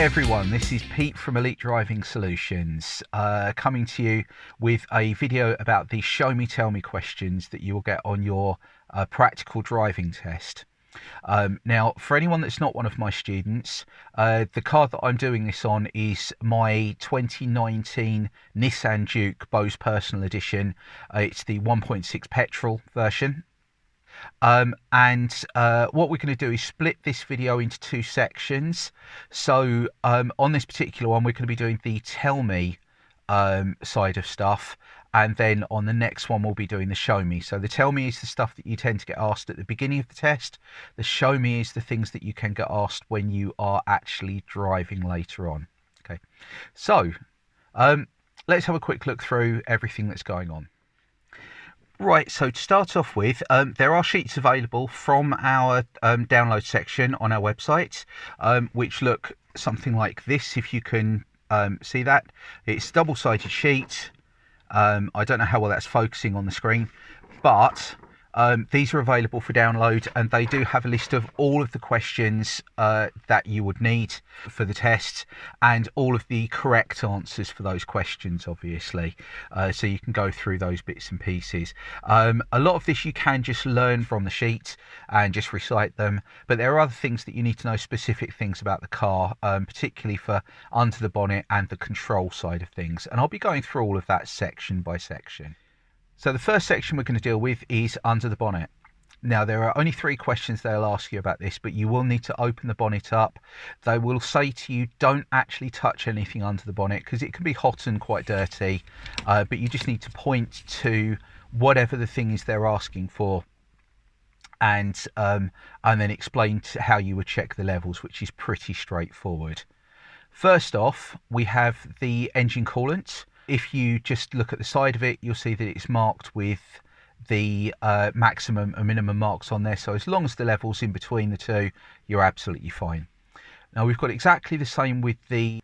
everyone, this is Pete from Elite Driving Solutions, coming to you with a video about the show me tell me questions that you will get on your practical driving test. Now, for anyone that's not one of my students, the car that I'm doing this on is my 2019 Nissan Juke Bose Personal Edition. It's the 1.6 petrol version. What we're going to do is split this video into two sections. So on this particular one, we're going to be doing the tell me side of stuff, and then on the next one we'll be doing the show me. So the tell me is the stuff that you tend to get asked at the beginning of the test. The show me is the things that you can get asked when you are actually driving later on. Okay, so let's have a quick look through everything that's going on. Right, so to start off with, there are sheets available from our download section on our website, which look something like this, if you can see that. It's a double-sided sheet. I don't know how well that's focusing on the screen, but these are available for download, and they do have a list of all of the questions that you would need for the test, and all of the correct answers for those questions, obviously. So you can go through those bits and pieces. A lot of this you can just learn from the sheet and just recite them, but there are other things that you need to know, specific things about the car, particularly for under the bonnet and the control side of things. And I'll be going through all of that section by section. So the first section we're going to deal with is under the bonnet. Now, there are only 3 questions they'll ask you about this, but you will need to open the bonnet up. They will say to you, don't actually touch anything under the bonnet because it can be hot and quite dirty, but you just need to point to whatever the thing is they're asking for, and then explain how you would check the levels, which is pretty straightforward. First off, we have the engine coolant. If you just look at the side of it, you'll see that it's marked with the maximum and minimum marks on there. So as long as the level's in between the two, you're absolutely fine. Now, we've got exactly the same with the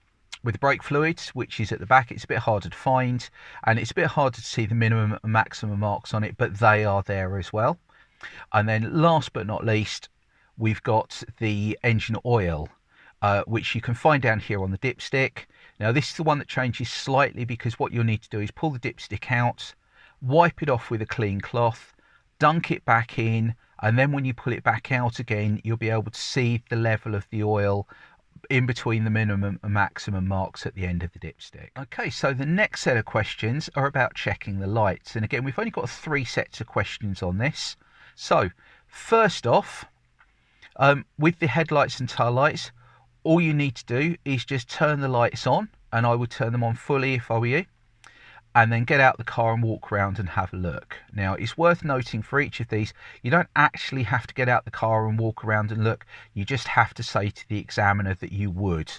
brake fluids, which is at the back. It's a bit harder to find, and it's a bit harder to see the minimum and maximum marks on it, but they are there as well. And then last but not least, we've got the engine oil, which you can find down here on the dipstick. Now, this is the one that changes slightly, because what you'll need to do is pull the dipstick out, wipe it off with a clean cloth, dunk it back in, and then when you pull it back out again, you'll be able to see the level of the oil in between the minimum and maximum marks at the end of the dipstick. Okay, so the next set of questions are about checking the lights. And again, we've only got 3 sets of questions on this. So first off, with the headlights and tail lights, all you need to do is just turn the lights on, and I would turn them on fully if I were you, and then get out the car and walk around and have a look. Now, it's worth noting for each of these, you don't actually have to get out the car and walk around and look. You just have to say to the examiner that you would.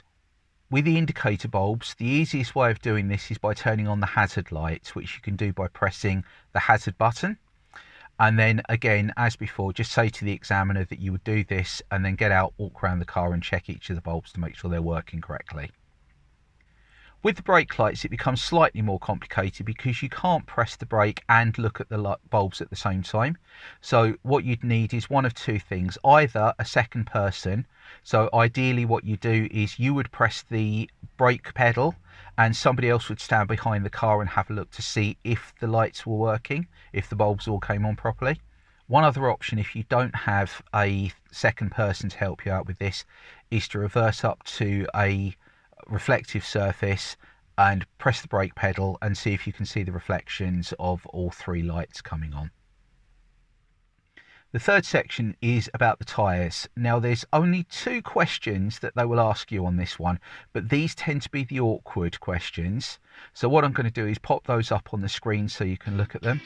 With the indicator bulbs, the easiest way of doing this is by turning on the hazard lights, which you can do by pressing the hazard button. And then again, as before, just say to the examiner that you would do this, and then get out, walk around the car and check each of the bulbs to make sure they're working correctly. With the brake lights, it becomes slightly more complicated because you can't press the brake and look at the bulbs at the same time. So what you'd need is one of 2 things, either a second person. So ideally what you do is you would press the brake pedal and somebody else would stand behind the car and have a look to see if the lights were working, if the bulbs all came on properly. One other option, if you don't have a second person to help you out with this, is to reverse up to a reflective surface and press the brake pedal and see if you can see the reflections of all 3 lights coming on. The third section is about the tyres. Now, there's only 2 questions that they will ask you on this one, but these tend to be the awkward questions. So what I'm going to do is pop those up on the screen so you can look at them.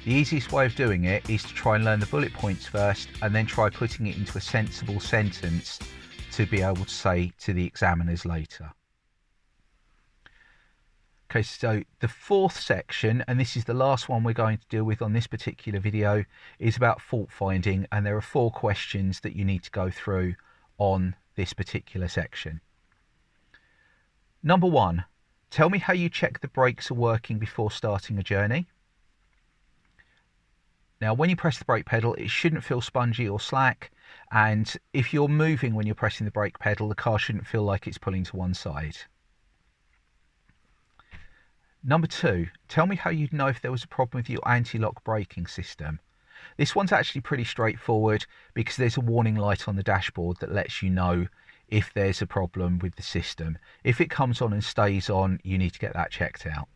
The easiest way of doing it is to try and learn the bullet points first, and then try putting it into a sensible sentence to be able to say to the examiners later. Okay, so the fourth section, and this is the last one we're going to deal with on this particular video, is about fault finding, and there are 4 questions that you need to go through on this particular section. Number 1, tell me how you check the brakes are working before starting a journey. Now, when you press the brake pedal, it shouldn't feel spongy or slack, and if you're moving when you're pressing the brake pedal, the car shouldn't feel like it's pulling to one side. Number 2, tell me how you'd know if there was a problem with your anti-lock braking system. This one's actually pretty straightforward because there's a warning light on the dashboard that lets you know if there's a problem with the system. If it comes on and stays on, you need to get that checked out.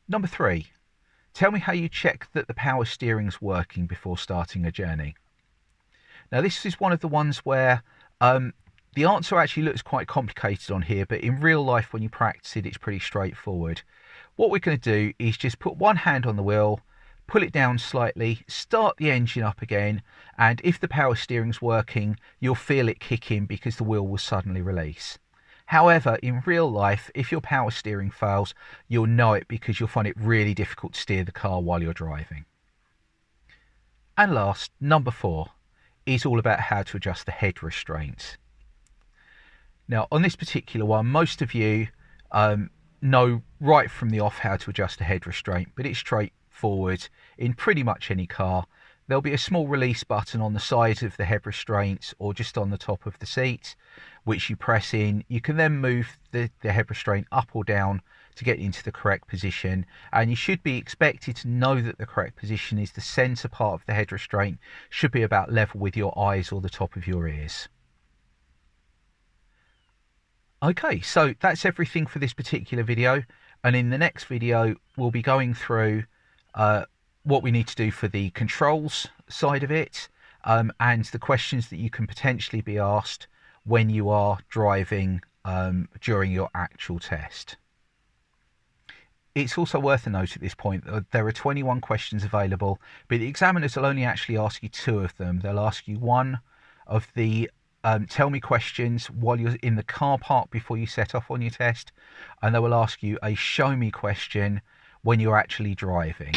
Number 3, tell me how you check that the power steering's working before starting a journey. Now, this is one of the ones where the answer actually looks quite complicated on here, but in real life, when you practice it, it's pretty straightforward. What we're going to do is just put one hand on the wheel, pull it down slightly, start the engine up again, and if the power steering's working, you'll feel it kick in because the wheel will suddenly release. However, in real life, if your power steering fails, you'll know it because you'll find it really difficult to steer the car while you're driving. And last, number 4, is all about how to adjust the head restraints. Now, on this particular one, most of you know right from the off how to adjust the head restraint, but it's straightforward in pretty much any car. There'll be a small release button on the side of the head restraints or just on the top of the seat, which you press in. You can then move the head restraint up or down to get into the correct position, and you should be expected to know that the correct position is the center part of the head restraint should be about level with your eyes or the top of your ears. Okay, so that's everything for this particular video, and in the next video we'll be going through what we need to do for the controls side of it, and the questions that you can potentially be asked when you are driving during your actual test. It's also worth a note at this point that there are 21 questions available, but the examiners will only actually ask you 2 of them. They'll ask you one of the tell me questions while you're in the car park before you set off on your test, and they will ask you a show me question when you're actually driving.